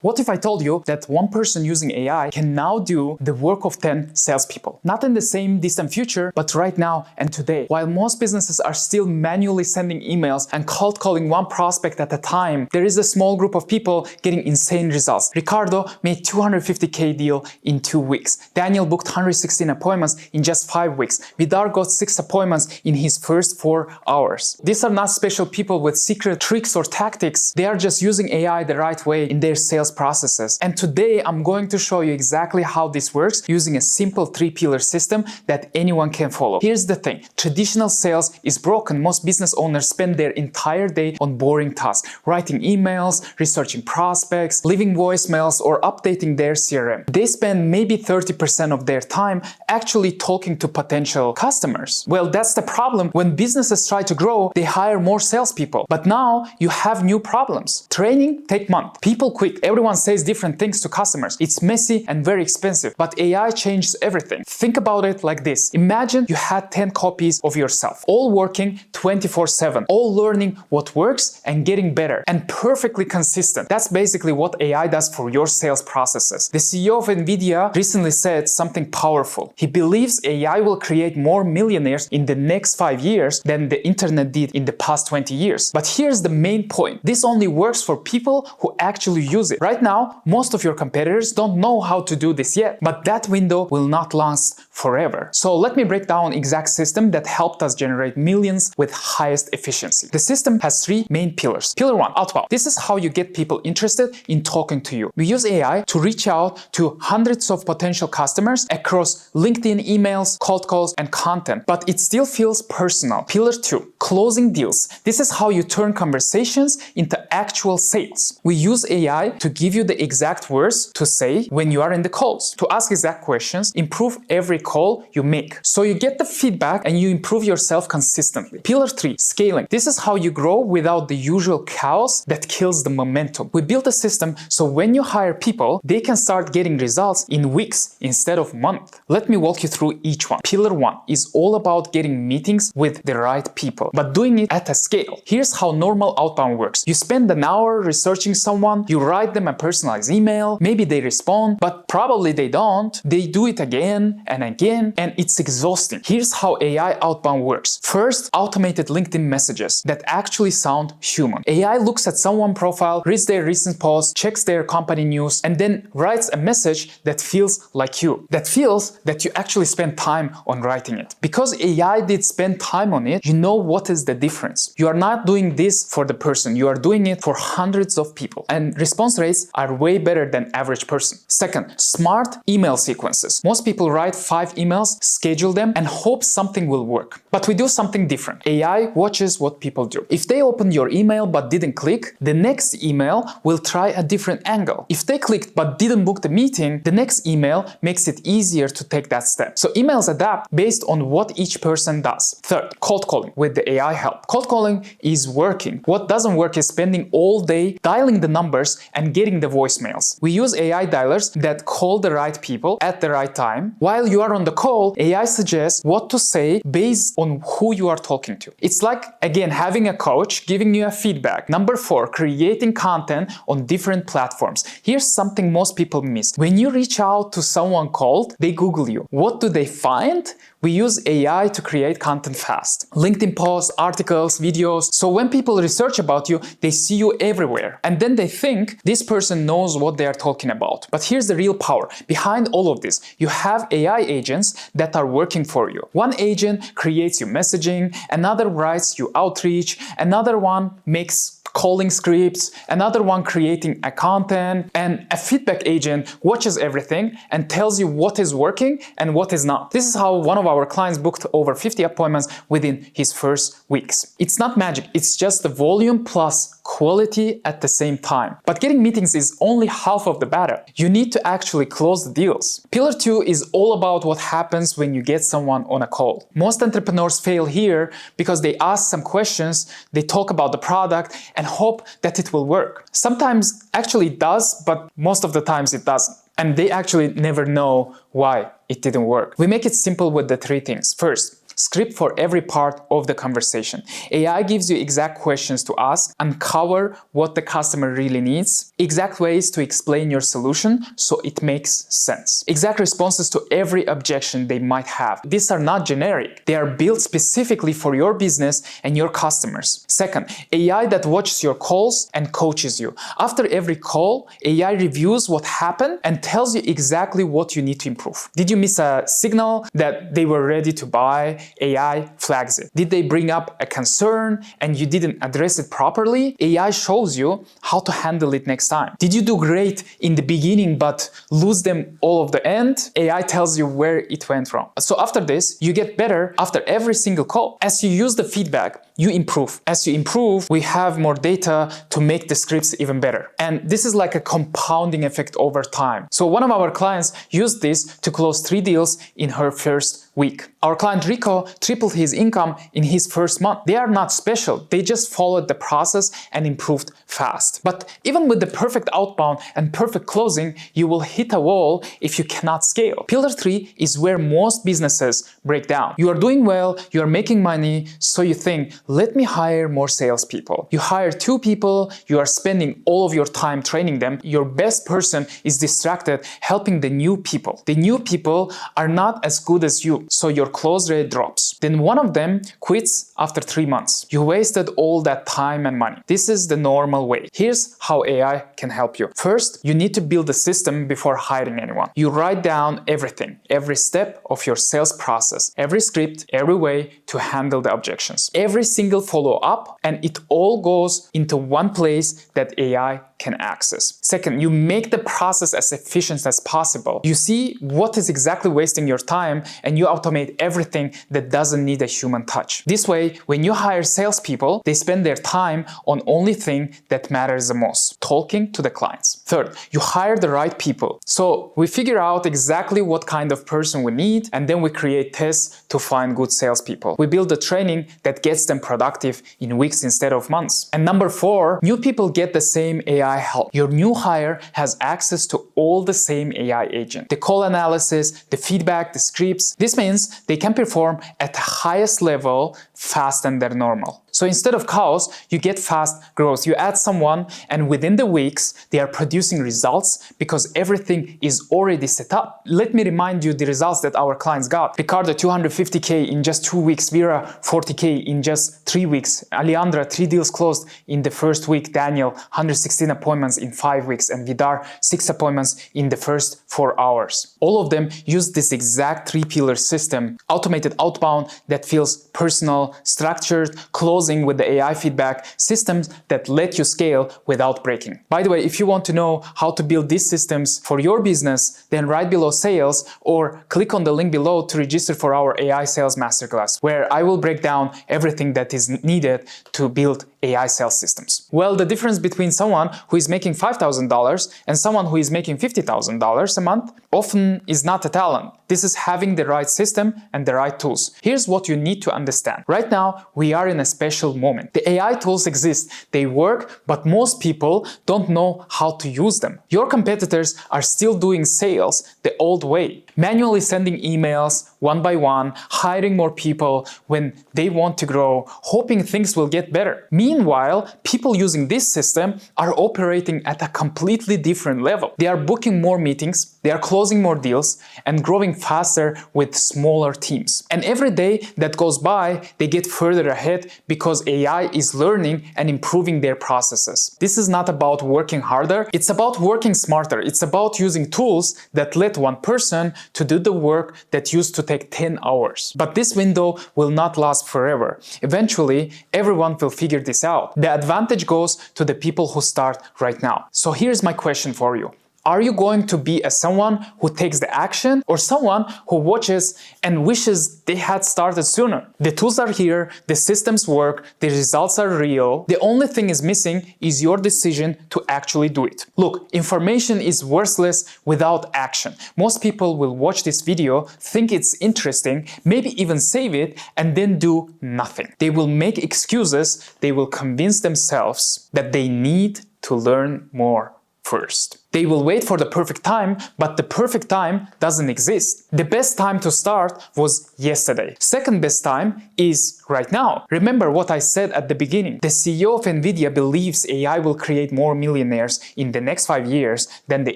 What if I told you that one person using AI can now do the work of 10 salespeople? Not in the same distant future, but right now and today. While most businesses are still manually sending emails and cold calling one prospect at a time, there is a small group of people getting insane results. Ricardo made $250K deal in 2 weeks. Daniel booked 116 appointments in just 5 weeks. Vidar got 6 appointments in his first 4 hours. These are not special people with secret tricks or tactics. They are just using AI the right way in their sales processes. And today I'm going to show you exactly how this works using a simple 3-pillar system that anyone can follow. Here's the thing. Traditional sales is broken. Most business owners spend their entire day on boring tasks, writing emails, researching prospects, leaving voicemails, or updating their CRM. They spend maybe 30% of their time actually talking to potential customers. Well, that's the problem. When businesses try to grow, they hire more salespeople. But now you have new problems. Training takes months. People quit. Everyone says different things to customers. It's messy and very expensive, but AI changes everything. Think about it like this. Imagine you had 10 copies of yourself, all working 24/7, all learning what works and getting better and perfectly consistent. That's basically what AI does for your sales processes. The CEO of NVIDIA recently said something powerful. He believes AI will create more millionaires in the next 5 years than the internet did in the past 20 years. But here's the main point. This only works for people who actually use it. Right now, most of your competitors don't know how to do this yet, but that window will not last forever. So let me break down exact system that helped us generate millions with highest efficiency. The system has 3 main pillars. Pillar 1, Outbound. This is how you get people interested in talking to you. We use AI to reach out to hundreds of potential customers across LinkedIn, emails, cold calls, and content, but it still feels personal. Pillar 2, Closing deals. This is how you turn conversations into actual sales. We use AI to give you the exact words to say when you are in the calls, to ask exact questions, improve every call you make. So you get the feedback and you improve yourself consistently. Pillar 3, Scaling. This is how you grow without the usual chaos that kills the momentum. We built a system so when you hire people, they can start getting results in weeks instead of months. Let me walk you through each one. Pillar 1 is all about getting meetings with the right people, but doing it at a scale. Here's how normal outbound works. You spend an hour researching someone, you write them a personalized email, maybe they respond, but probably they don't. They do it again and again, and it's exhausting. Here's how AI outbound works. First, automated LinkedIn messages that actually sound human. AI looks at someone's profile, reads their recent posts, checks their company news, and then writes a message that feels like you. That feels that you actually spent time on writing it. Because AI did spend time on it, you know what is the difference. You are not doing this for the person, you are doing it for hundreds of people. And response rates are way better than average person. Second, smart email sequences. Most people write 5 emails, schedule them, and hope something will work. But we do something different. AI watches what people do. If they opened your email but didn't click, the next email will try a different angle. If they clicked but didn't book the meeting, the next email makes it easier to take that step. So emails adapt based on what each person does. Third, cold calling with the AI help. Cold calling is working. What doesn't work is spending all day dialing the numbers and getting the voicemails. We use AI dialers that call the right people at the right time. While you are on the call, AI suggests what to say based on who you are talking to. It's like, again, having a coach giving you a feedback. Number 4, creating content on different platforms. Here's something most people miss. When you reach out to someone cold, they Google you. What do they find? We use AI to create content fast. LinkedIn posts, articles, videos. So when people research about you, they see you everywhere. And then they think this person knows what they are talking about. But here's the real power. Behind all of this, you have AI agents that are working for you. One agent creates your messaging, another writes you outreach, another one makes calling scripts, another one creating a content, and a feedback agent watches everything and tells you what is working and what is not. This is how one of our clients booked over 50 appointments within his first weeks. It's not magic, it's just the volume plus quality at the same time. But getting meetings is only half of the battle. You need to actually close the deals. Pillar 2 is all about what happens when you get someone on a call. Most entrepreneurs fail here because they ask some questions, they talk about the product, and hope that it will work. Sometimes actually it does, but most of the times it doesn't. And they actually never know why it didn't work. We make it simple with the 3 things. First, script for every part of the conversation. AI gives you exact questions to ask, uncover what the customer really needs, exact ways to explain your solution so it makes sense, exact responses to every objection they might have. These are not generic. They are built specifically for your business and your customers. Second, AI that watches your calls and coaches you. After every call, AI reviews what happened and tells you exactly what you need to improve. Did you miss a signal that they were ready to buy? AI flags it. Did they bring up a concern and you didn't address it properly? AI shows you how to handle it next time. Did you do great in the beginning but lose them all of the end? AI tells you where it went wrong. So after this, you get better after every single call. As you use the feedback, you improve. As you improve, we have more data to make the scripts even better. And this is like a compounding effect over time. So one of our clients used this to close 3 deals in her first week. Our client Rico tripled his income in his first month. They are not special. They just followed the process and improved fast. But even with the perfect outbound and perfect closing, you will hit a wall if you cannot scale. Pillar 3 is where most businesses break down. You are doing well, you are making money, so you think, let me hire more salespeople. You hire 2 people, you are spending all of your time training them. Your best person is distracted helping the new people. The new people are not as good as you, so your close rate drops. Then one of them quits after 3 months. You wasted all that time and money. This is the normal way. Here's how AI can help you. First, you need to build a system before hiring anyone. You write down everything, every step of your sales process, every script, every way to handle the objections, every single follow-up, and it all goes into one place that AI can access. Second, you make the process as efficient as possible. You see what is exactly wasting your time and you automate everything that doesn't need a human touch. This way, when you hire salespeople, they spend their time on only thing that matters the most, talking to the clients. Third, you hire the right people. So we figure out exactly what kind of person we need and then we create tests to find good salespeople. We build a training that gets them productive in weeks instead of months. And number 4, new people get the same AI help. Your new hire has access to all the same AI agent. The call analysis, the feedback, the scripts. This means they can perform at the highest level faster than normal. So instead of chaos, you get fast growth. You add someone and within the weeks, they are producing results because everything is already set up. Let me remind you the results that our clients got. Ricardo, 250K in just 2 weeks. Vera, 40K in just 3 weeks. Alejandra, 3 deals closed in the first week. Daniel, 116 appointments in 5 weeks. And Vidar, 6 appointments in the first 4 hours. All of them use this exact 3-pillar system, automated outbound that feels personal, structured, closing with the AI feedback, systems that let you scale without breaking. By the way, if you want to know how to build these systems for your business, then write below sales or click on the link below to register for our AI Sales Masterclass, where I will break down everything that is needed to build AI sales systems. Well, the difference between someone who is making $5,000 and someone who is making $50,000 a month often is not a talent. This is having the right system and the right tools. Here's what you need to understand. Right now, we are in a special moment. The AI tools exist, they work, but most people don't know how to use them. Your competitors are still doing sales the old way, manually sending emails one by one, hiring more people when they want to grow, hoping things will get better. Meanwhile, people using this system are operating at a completely different level. They are booking more meetings, they are closing more deals, and growing faster with smaller teams. And every day that goes by, they get further ahead because AI is learning and improving their processes. This is not about working harder, it's about working smarter. It's about using tools that let one person to do the work that used to take 10 hours. But this window will not last forever. Eventually, everyone will figure this out. The advantage goes to the people who start right now. So here's my question for you. Are you going to be someone who takes the action or someone who watches and wishes they had started sooner? The tools are here, the systems work, the results are real. The only thing is missing is your decision to actually do it. Look, information is worthless without action. Most people will watch this video, think it's interesting, maybe even save it, and then do nothing. They will make excuses, they will convince themselves that they need to learn more first. They will wait for the perfect time, but the perfect time doesn't exist. The best time to start was yesterday. Second best time is right now. Remember what I said at the beginning. The CEO of Nvidia believes AI will create more millionaires in the next 5 years than the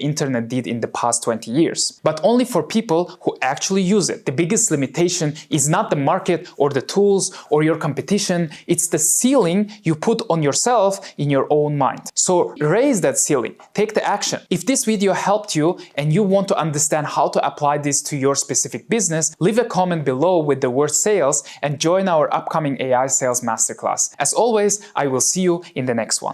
internet did in the past 20 years. But only for people who actually use it. The biggest limitation is not the market or the tools or your competition, it's the ceiling you put on yourself in your own mind. So raise that ceiling, take the action. If this video helped you and you want to understand how to apply this to your specific business, leave a comment below with the word sales and join our upcoming AI Sales Masterclass. As always, I will see you in the next one.